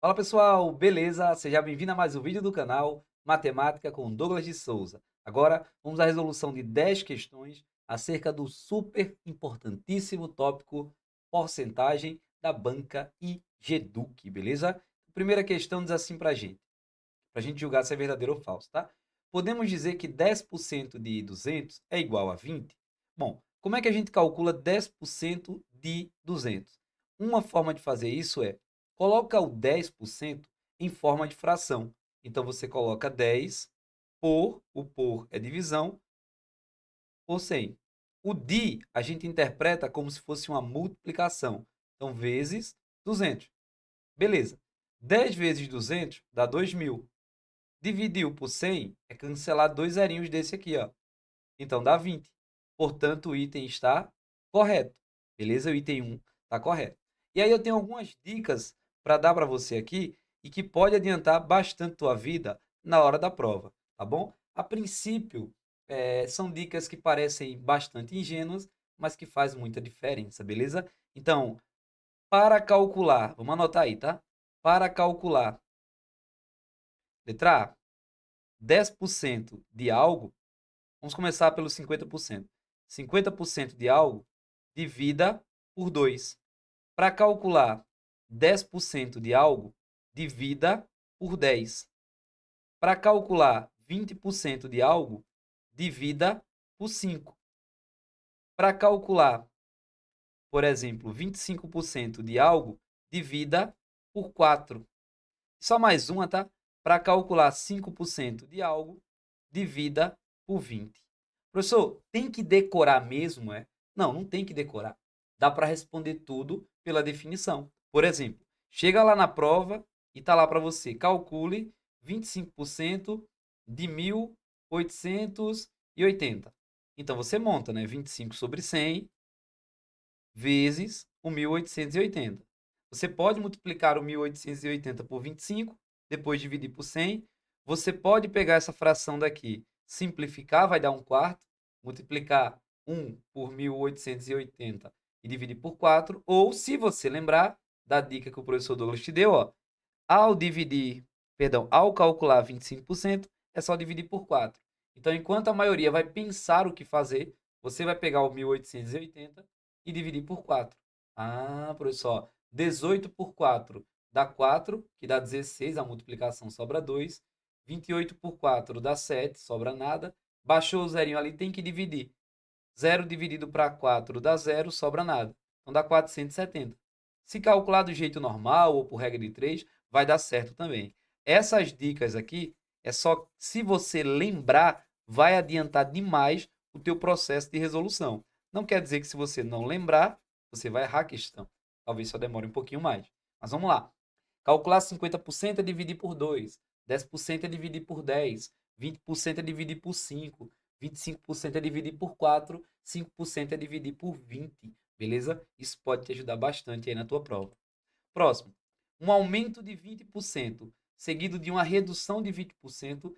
Fala pessoal, beleza? Seja bem-vindo a mais um vídeo do canal Matemática com Douglas de Souza. Agora vamos à resolução de 10 questões acerca do super importantíssimo tópico porcentagem da banca IGEDUC, beleza? A primeira questão diz assim pra gente julgar se é verdadeiro ou falso, tá? Podemos dizer que 10% de 200 é igual a 20? Bom, como é que a gente calcula 10% de 200? Uma forma de fazer isso é coloca o 10% em forma de fração. Então você coloca 10 o por é divisão, por 100. O de a gente interpreta como se fosse uma multiplicação. Então, vezes 200. Beleza. 10 vezes 200 dá 2.000. Dividiu por 100 é cancelar dois zerinhos desse aqui, ó. Então dá 20. Portanto, o item está correto. Beleza? O item 1 está correto. E aí eu tenho algumas dicas para dar para você aqui e que pode adiantar bastante tua vida na hora da prova, tá bom? A princípio, são dicas que parecem bastante ingênuas, mas que faz muita diferença, beleza? Então, para calcular, vamos anotar aí, tá? Para calcular, letra A, 10% de algo, vamos começar pelo 50%. 50% de algo, divida por 2. Para calcular 10% de algo, divida por 10. Para calcular 20% de algo, divida por 5. Para calcular, por exemplo, 25% de algo, divida por 4. Só mais uma, tá? Para calcular 5% de algo, divida por 20. Professor, tem que decorar mesmo, é? Não, não tem que decorar. Dá para responder tudo pela definição. Por exemplo, chega lá na prova e está lá para você, calcule 25% de 1.880. Então você monta, né? 25 sobre 100 vezes o 1.880. Você pode multiplicar o 1.880 por 25, depois dividir por 100. Você pode pegar essa fração daqui, simplificar, vai dar 1/4, multiplicar 1 por 1.880 e dividir por 4. Ou, se você lembrar da dica que o professor Douglas te deu, ó, ao calcular 25%, é só dividir por 4. Então, enquanto a maioria vai pensar o que fazer, você vai pegar o 1.880 e dividir por 4. Ah, professor, 18 por 4 dá 4, que dá 16, a multiplicação sobra 2. 28 por 4 dá 7, sobra nada. Baixou o zerinho ali, tem que dividir. 0 dividido para 4 dá 0, sobra nada. Então dá 470. Se calcular do jeito normal ou por regra de 3, vai dar certo também. Essas dicas aqui é só se você lembrar, vai adiantar demais o teu processo de resolução. Não quer dizer que se você não lembrar, você vai errar a questão. Talvez só demore um pouquinho mais. Mas vamos lá. Calcular 50% é dividir por 2, 10% é dividir por 10, 20% é dividir por 5, 25% é dividir por 4, 5% é dividir por 20, beleza? Isso pode te ajudar bastante aí na tua prova. Próximo. Um aumento de 20% seguido de uma redução de 20%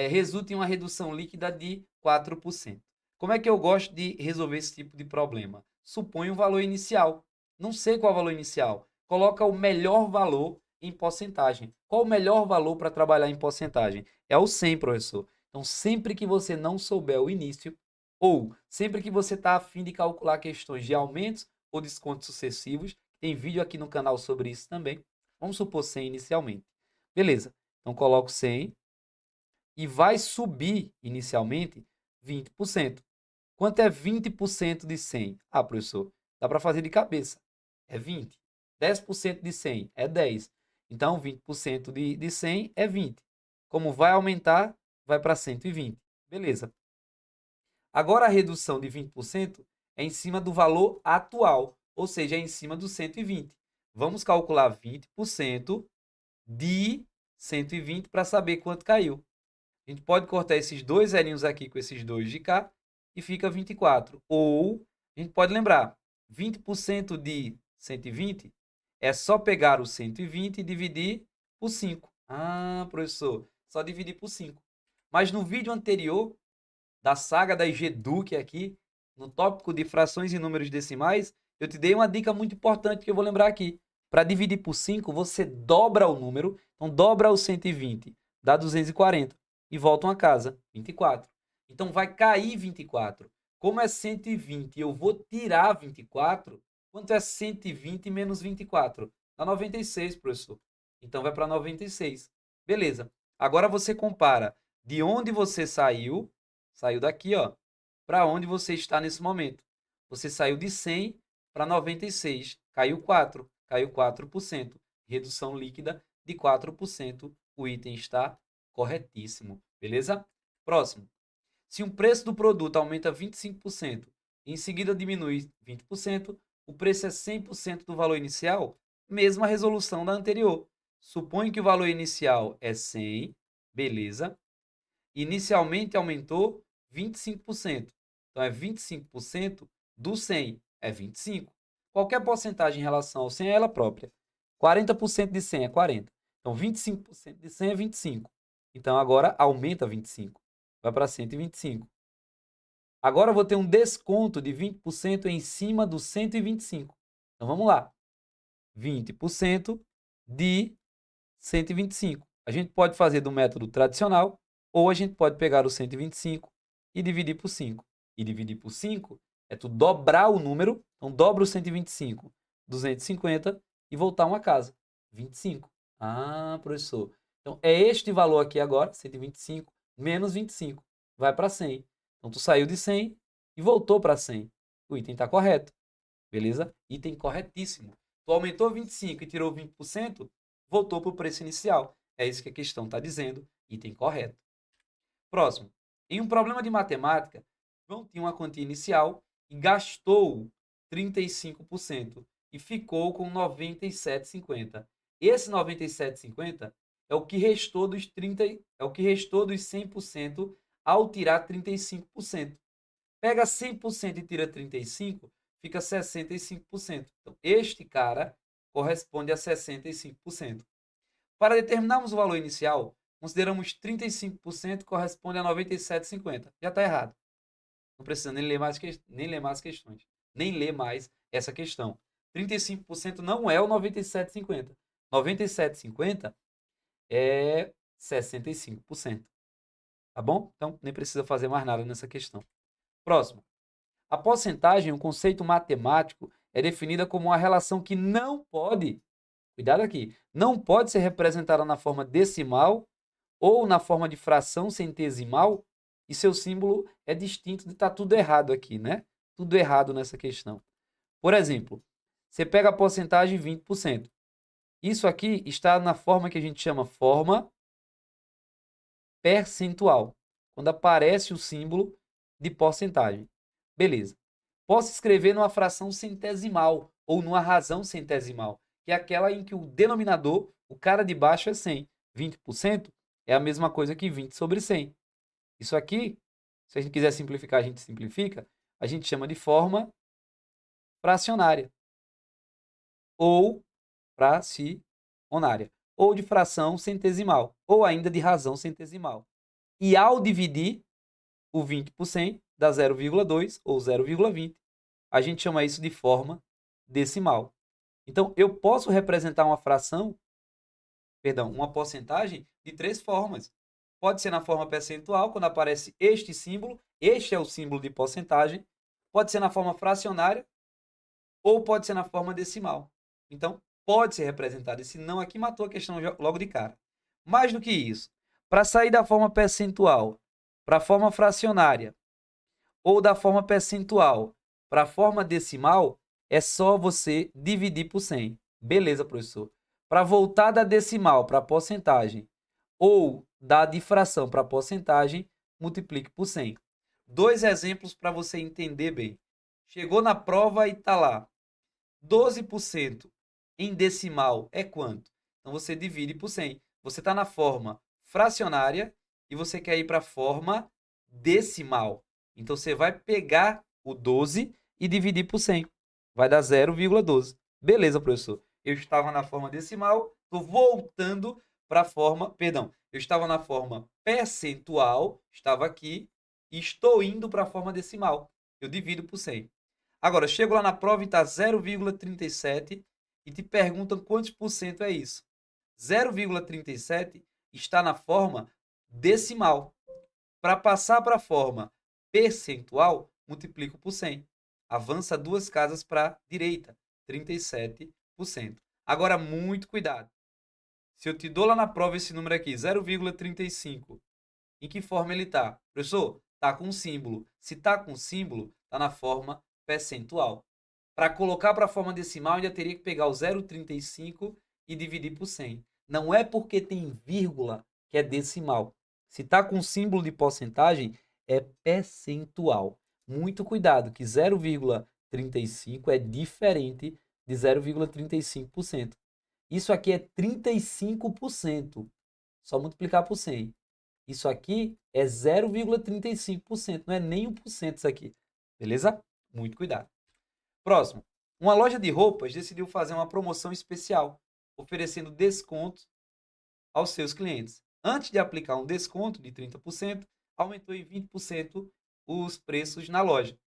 resulta em uma redução líquida de 4%. Como é que eu gosto de resolver esse tipo de problema? Supõe um valor inicial. Não sei qual é o valor inicial. Coloca o melhor valor em porcentagem. Qual o melhor valor para trabalhar em porcentagem? É o 100, professor. Então, sempre que você não souber o início, ou sempre que você está a fim de calcular questões de aumentos ou descontos sucessivos, tem vídeo aqui no canal sobre isso também. Vamos supor 100 inicialmente. Beleza. Então, coloco 100 e vai subir inicialmente 20%. Quanto é 20% de 100? Ah, professor, dá para fazer de cabeça. É 20. 10% de 100 é 10. Então, 20% de 100 é 20. Como vai aumentar, vai para 120. Beleza. Agora, a redução de 20% é em cima do valor atual, ou seja, é em cima do 120. Vamos calcular 20% de 120 para saber quanto caiu. A gente pode cortar esses dois zerinhos aqui com esses dois de cá e fica 24. Ou, a gente pode lembrar, 20% de 120 é só pegar o 120 e dividir por 5. Ah, professor, só dividir por 5. Mas no vídeo anterior, da saga da IGEDUC aqui, no tópico de frações e números decimais, eu te dei uma dica muito importante que eu vou lembrar aqui. Para dividir por 5, você dobra o número. Então, dobra o 120, dá 240. E volta uma casa, 24. Então, vai cair 24. Como é 120 e eu vou tirar 24, quanto é 120 menos 24? Dá 96, professor. Então, vai para 96. Beleza. Agora você compara de onde você saiu daqui, ó, para onde você está nesse momento. Você saiu de 100 para 96, caiu 4, caiu 4%. Redução líquida de 4%. O item está corretíssimo, beleza? Próximo. Se um preço do produto aumenta 25% e em seguida diminui 20%, o preço é 100% do valor inicial, mesma resolução da anterior. Suponho que o valor inicial é 100, beleza? Inicialmente aumentou 25%. Então, é 25% do 100, é 25. Qualquer porcentagem em relação ao 100 é ela própria. 40% de 100 é 40. Então, 25% de 100 é 25. Então, agora aumenta 25. Vai para 125. Agora eu vou ter um desconto de 20% em cima do 125. Então, vamos lá. 20% de 125. A gente pode fazer do método tradicional, ou a gente pode pegar o 125 e dividir por 5. E dividir por 5 é tu dobrar o número, então dobra o 125, 250 e voltar uma casa, 25. Ah, professor. Então é este valor aqui agora, 125 menos 25, vai para 100. Então tu saiu de 100 e voltou para 100. O item está correto, beleza? Item corretíssimo. Tu aumentou 25 e tirou 20%, voltou para o preço inicial. É isso que a questão está dizendo, item correto. Próximo. Em um problema de matemática, João tinha uma quantia inicial e gastou 35% e ficou com 97,50. Esse 97,50 é o que restou dos 100% ao tirar 35%. Pega 100% e tira 35%, fica 65%. Então, este cara corresponde a 65%. Para determinarmos o valor inicial, consideramos 35% corresponde a 97,50. Já está errado. Não precisa nem ler mais questões. Nem ler mais essa questão. 35% não é o 97,50. 97,50 é 65%. Tá bom? Então, nem precisa fazer mais nada nessa questão. Próximo. A porcentagem, um conceito matemático, é definida como uma relação que não pode, cuidado aqui, não pode ser representada na forma decimal ou na forma de fração centesimal, e seu símbolo é distinto de estar tudo errado aqui, né? Tudo errado nessa questão. Por exemplo, você pega a porcentagem 20%. Isso aqui está na forma que a gente chama forma percentual, quando aparece o símbolo de porcentagem. Beleza. Posso escrever numa fração centesimal ou numa razão centesimal, que é aquela em que o denominador, o cara de baixo é 100. 20% é a mesma coisa que 20 sobre 100. Isso aqui, se a gente quiser simplificar, a gente simplifica, a gente chama de forma fracionária ou fracionária, ou de fração centesimal, ou ainda de razão centesimal. E ao dividir o 20 por 100, dá 0,2 ou 0,20. A gente chama isso de forma decimal. Então, eu posso representar uma uma porcentagem de três formas. Pode ser na forma percentual, quando aparece este símbolo, este é o símbolo de porcentagem. Pode ser na forma fracionária, ou pode ser na forma decimal. Então, pode ser representado. Esse não aqui matou a questão logo de cara. Mais do que isso, para sair da forma percentual para a forma fracionária, ou da forma percentual para a forma decimal, é só você dividir por 100. Beleza, professor. Para voltar da decimal para a porcentagem ou da de fração para a porcentagem, multiplique por 100. Dois exemplos para você entender bem. Chegou na prova e está lá. 12% em decimal é quanto? Então, você divide por 100. Você está na forma fracionária e você quer ir para a forma decimal. Então, você vai pegar o 12 e dividir por 100. Vai dar 0,12. Beleza, professor. Eu estava na forma decimal, estou voltando para a forma... Perdão, eu estava na forma percentual, estava aqui, e estou indo para a forma decimal. Eu divido por 100. Agora, chego lá na prova e está 0,37 e te perguntam quantos por cento é isso. 0,37 está na forma decimal. Para passar para a forma percentual, multiplico por 100. Avança 2 casas para a direita, 37%. Agora, muito cuidado. Se eu te dou lá na prova esse número aqui, 0,35, em que forma ele está? Professor, está com símbolo. Se está com símbolo, está na forma percentual. Para colocar para a forma decimal, ainda teria que pegar o 0,35 e dividir por 100. Não é porque tem vírgula que é decimal. Se está com símbolo de porcentagem, é percentual. Muito cuidado, que 0,35 é diferente de 0,35%. Isso aqui é 35%. Só multiplicar por 100. Isso aqui é 0,35%, não é nem 1% isso aqui. Beleza? Muito cuidado. Próximo. Uma loja de roupas decidiu fazer uma promoção especial, oferecendo descontos aos seus clientes. Antes de aplicar um desconto de 30%, aumentou em 20% os preços na loja.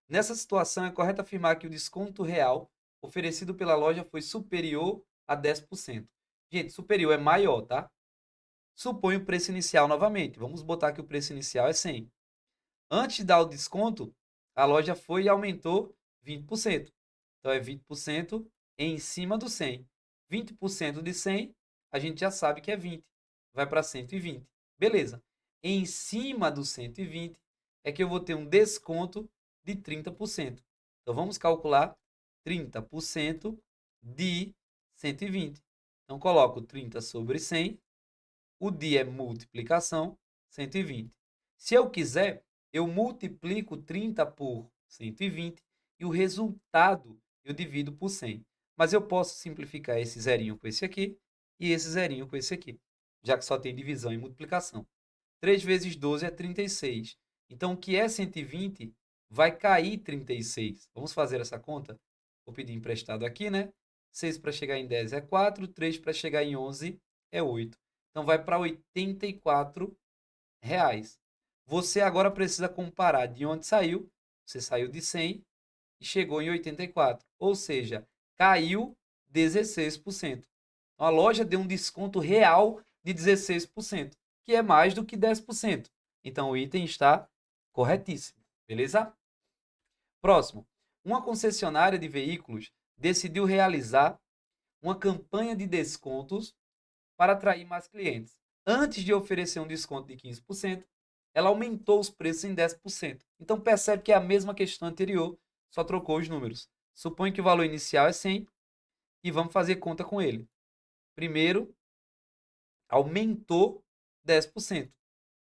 Nessa situação, é correto afirmar que o desconto real oferecido pela loja foi superior a 10%. Gente, superior é maior, tá? Supõe o preço inicial novamente. Vamos botar que o preço inicial é 100. Antes de dar o desconto, a loja foi e aumentou 20%. Então, é 20% em cima do 100. 20% de 100, a gente já sabe que é 20. Vai para 120. Beleza. Em cima do 120 é que eu vou ter um desconto de 30%. Então, vamos calcular 30% de 120. Então, coloco 30 sobre 100. O de é multiplicação, 120. Se eu quiser, eu multiplico 30 por 120 e o resultado eu divido por 100. Mas eu posso simplificar esse zerinho com esse aqui e esse zerinho com esse aqui, já que só tem divisão e multiplicação. 3 vezes 12 é 36. Então, o que é 120 vai cair 36. Vamos fazer essa conta? Vou pedir emprestado aqui, né? 6 para chegar em 10 é 4, 3 para chegar em 11 é 8. Então, vai para R$ 84. Você agora precisa comparar de onde saiu. Você saiu de 100 e chegou em 84. Ou seja, caiu 16%. A loja deu um desconto real de 16%, que é mais do que 10%. Então, o item está corretíssimo. Beleza? Próximo. Uma concessionária de veículos decidiu realizar uma campanha de descontos para atrair mais clientes. Antes de oferecer um desconto de 15%, ela aumentou os preços em 10%. Então, percebe que é a mesma questão anterior, só trocou os números. Supõe que o valor inicial é 100 e vamos fazer conta com ele. Primeiro, aumentou 10%.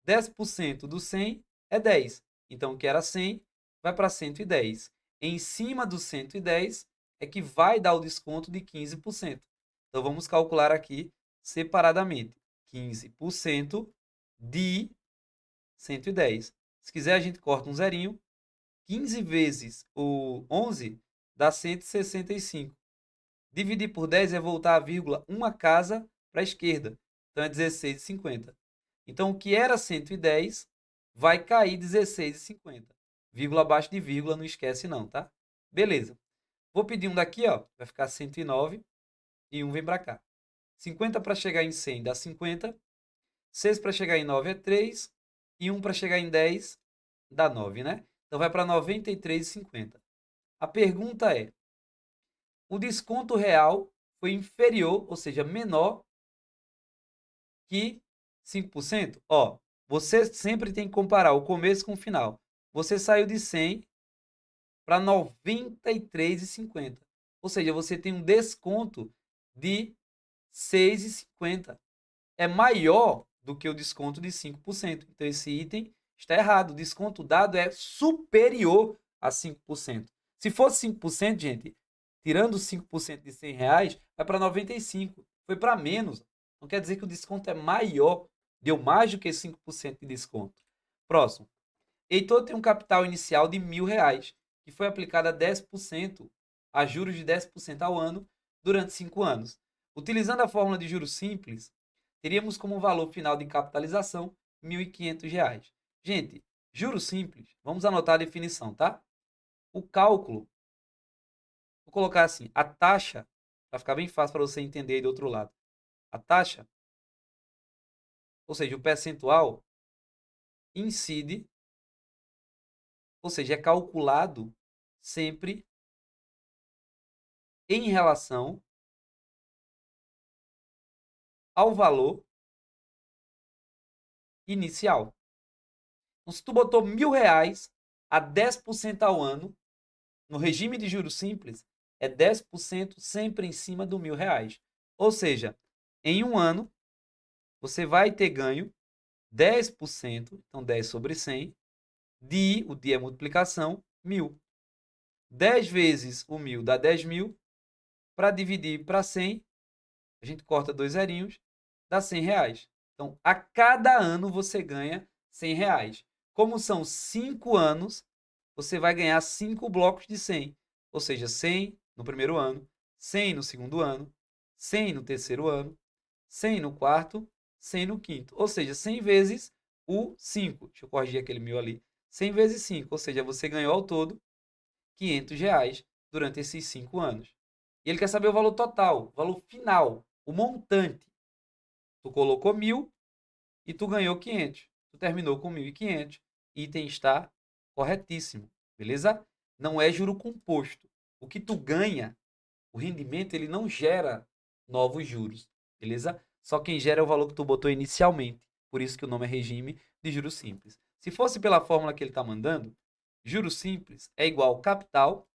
10% do 100 é 10. Então, o que era 100 vai para 110. Em cima do 110 é que vai dar o desconto de 15%. Então, vamos calcular aqui separadamente. 15% de 110. Se quiser, a gente corta um zerinho. 15 vezes o 11 dá 165. Dividir por 10 é voltar a vírgula uma casa para a esquerda. Então, é 16,50. Então, o que era 110 vai cair 16,50. Vírgula abaixo de vírgula, não esquece não, tá? Beleza. Vou pedir um daqui, ó, vai ficar 109 e um vem para cá. 50 para chegar em 100 dá 50. 6 para chegar em 9 é 3. E 1 para chegar em 10 dá 9, né? Então, vai para 93,50. A pergunta é, o desconto real foi inferior, ou seja, menor que 5%? Ó, você sempre tem que comparar o começo com o final. Você saiu de 100 para 93,50. Ou seja, você tem um desconto de 6,50. É maior do que o desconto de 5%. Então, esse item está errado. O desconto dado é superior a 5%. Se fosse 5%, gente, tirando 5% de R$ 100, vai para 95. Foi para menos. Não quer dizer que o desconto é maior. Deu mais do que 5% de desconto. Próximo. Heitor tem um capital inicial de R$ 1.000, que foi aplicado a 10%, a juros de 10% ao ano, durante 5 anos. Utilizando a fórmula de juros simples, teríamos como valor final de capitalização R$ 1.500. Gente, juros simples, vamos anotar a definição, tá? O cálculo, vou colocar assim, a taxa para ficar bem fácil para você entender aí do outro lado. A taxa, ou seja, o percentual, incide, ou seja, é calculado sempre em relação ao valor inicial. Então, se tu botou R$ 1.000 a 10% ao ano, no regime de juros simples, é 10% sempre em cima do R$ 1.000. Ou seja, em um ano, você vai ter ganho 10%, então 10 sobre 100, o dia é multiplicação, 1.000. 10 vezes o 1.000 dá 10.000. Para dividir para 100, a gente corta 2 zerinhos, dá R$ 100. Então, a cada ano você ganha R$ 100. Como são 5 anos, você vai ganhar 5 blocos de 100. Ou seja, 100 no primeiro ano, 100 no segundo ano, 100 no terceiro ano, 100 no quarto, 100 no quinto. Ou seja, 100 vezes o 5. Deixa eu corrigir aquele 1.000 ali. 100 vezes 5. Ou seja, você ganhou ao todo R$ 500 durante esses 5 anos. E ele quer saber o valor total, o valor final, o montante. Tu colocou 1.000 e tu ganhou 500. Tu terminou com 1.500. Item está corretíssimo, beleza? Não é juro composto. O que tu ganha, o rendimento, ele não gera novos juros, beleza? Só quem gera é o valor que tu botou inicialmente. Por isso que o nome é regime de juros simples. Se fosse pela fórmula que ele está mandando, juros simples é igual capital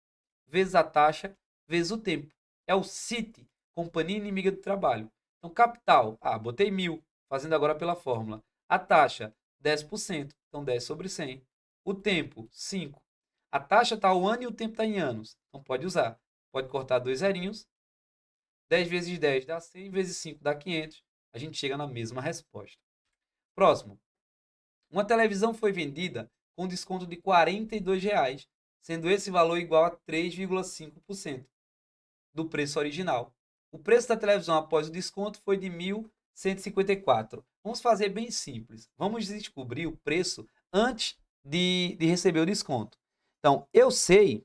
vezes a taxa vezes o tempo. É o CIT, Companhia Inimiga do Trabalho. Então, capital, botei 1.000, fazendo agora pela fórmula. A taxa, 10%, então 10 sobre 100. O tempo, 5. A taxa está ao ano e o tempo está em anos. Então, pode usar. Pode cortar 2 zerinhos. 10 vezes 10 dá 100, vezes 5 dá 500. A gente chega na mesma resposta. Próximo. Uma televisão foi vendida com desconto de R$ 42, sendo esse valor igual a 3,5% do preço original. O preço da televisão após o desconto foi de 1.154. Vamos fazer bem simples. Vamos descobrir o preço antes de receber o desconto. Então, eu sei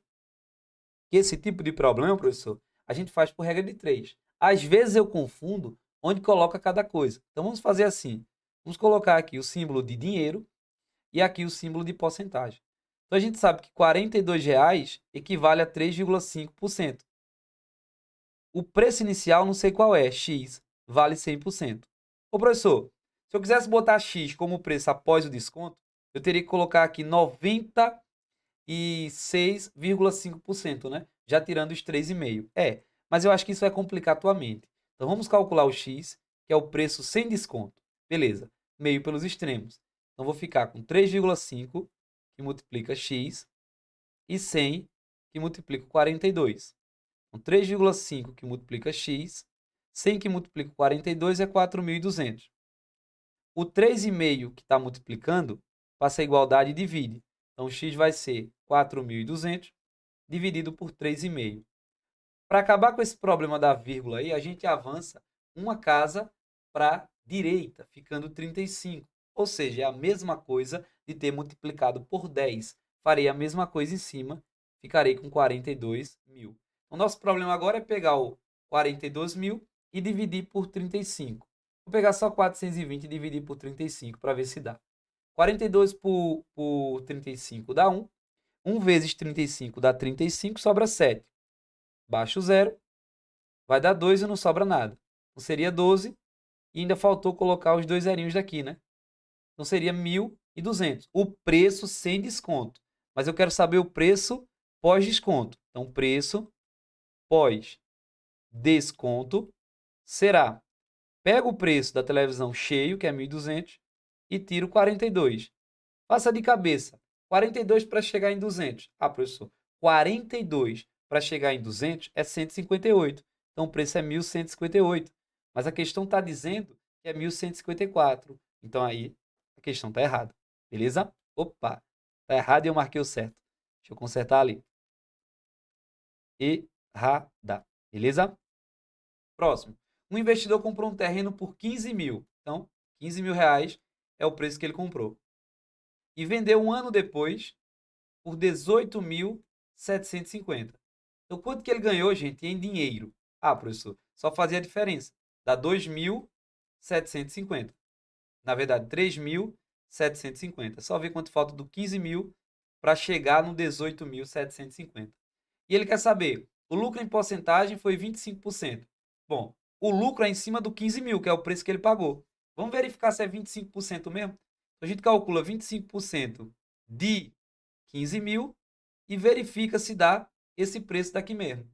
que esse tipo de problema, professor, a gente faz por regra de 3. Às vezes eu confundo onde coloca cada coisa. Então, vamos fazer assim. Vamos colocar aqui o símbolo de dinheiro e aqui o símbolo de porcentagem. Então, a gente sabe que R$ 42 equivale a 3,5%. O preço inicial não sei qual é, X, vale 100%. Ô, professor, se eu quisesse botar X como preço após o desconto, eu teria que colocar aqui 96,5%, né? Já tirando os 3,5%. Mas eu acho que isso vai complicar a tua mente. Então, vamos calcular o X, que é o preço sem desconto. Beleza, meio pelos extremos. Então, vou ficar com 3,5, que multiplica X, e 100, que multiplica 42. Então, 3,5 que multiplica x, 100 que multiplica 42 é 4.200. O 3,5 que está multiplicando, passa a igualdade e divide. Então, x vai ser 4.200 dividido por 3,5. Para acabar com esse problema da vírgula aí, a gente avança uma casa para a direita, ficando 35. Ou seja, é a mesma coisa de ter multiplicado por 10. Farei a mesma coisa em cima, ficarei com 42.000. O nosso problema agora é pegar o 42.000 e dividir por 35. Vou pegar só 420 e dividir por 35 para ver se dá. 42 por 35 dá 1. 1 vezes 35 dá 35, sobra 7. Baixa o zero, vai dar 2 e não sobra nada. Então seria 12 e ainda faltou colocar os 2 zerinhos daqui, né? Então seria 1.200. O preço sem desconto. Mas eu quero saber o preço pós-desconto. Então, preço pós-desconto será: pega o preço da televisão cheio, que é 1.200, e tiro 42. Passa de cabeça. 42 para chegar em 200. Professor, 42 para chegar em 200 é 158. Então, o preço é 1.158. Mas a questão está dizendo que é 1.154. Então, aí, a questão está errada. Beleza? Opa, está errado e eu marquei o certo. Deixa eu consertar ali. Errada. Beleza? Próximo. Um investidor comprou um terreno por 15.000. Então, 15 mil reais é o preço que ele comprou. E vendeu um ano depois por 18.750. Então, quanto que ele ganhou, gente, em dinheiro? Ah, professor, só fazia a diferença. Dá 2.750. Na verdade, 3.750. Só ver quanto falta do 15.000 para chegar no 18.750. E ele quer saber, o lucro em porcentagem foi 25%. Bom, o lucro é em cima do 15.000, que é o preço que ele pagou. Vamos verificar se é 25% mesmo? Então, a gente calcula 25% de 15.000 e verifica se dá esse preço daqui mesmo.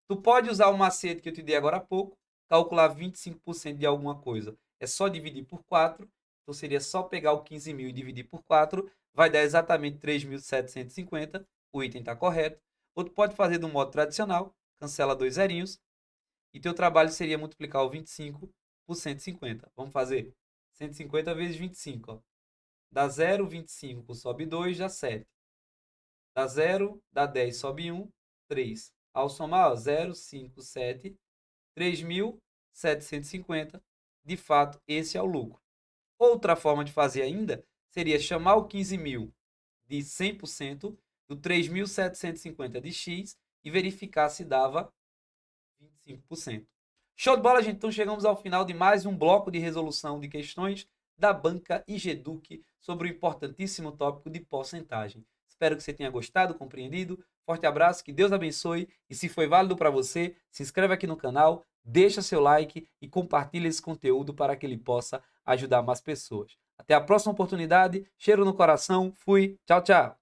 Tu pode usar o macete que eu te dei agora há pouco, calcular 25% de alguma coisa. É só dividir por 4. Então seria só pegar o 15.000 e dividir por 4. Vai dar exatamente 3.750. O item está correto. Ou tu pode fazer do modo tradicional, cancela 2 zerinhos. E teu trabalho seria multiplicar o 25 por 150. Vamos fazer 150 vezes 25. Ó. Dá 0, 25 sobe 2, dá 7. Dá 0, dá 10, sobe 1, 3. Ao somar, ó, 0, 5, 7, 3.750. De fato, esse é o lucro. Outra forma de fazer ainda seria chamar o 15.000 de 100% do 3.750 de X e verificar se dava 25%. Show de bola, gente? Então chegamos ao final de mais um bloco de resolução de questões da banca IGEDUC sobre o importantíssimo tópico de porcentagem. Espero que você tenha gostado, compreendido. Forte abraço, que Deus abençoe. E se foi válido para você, se inscreve aqui no canal, deixa seu like e compartilha esse conteúdo para que ele possa ajudar mais pessoas. Até a próxima oportunidade. Cheiro no coração. Fui. Tchau, tchau.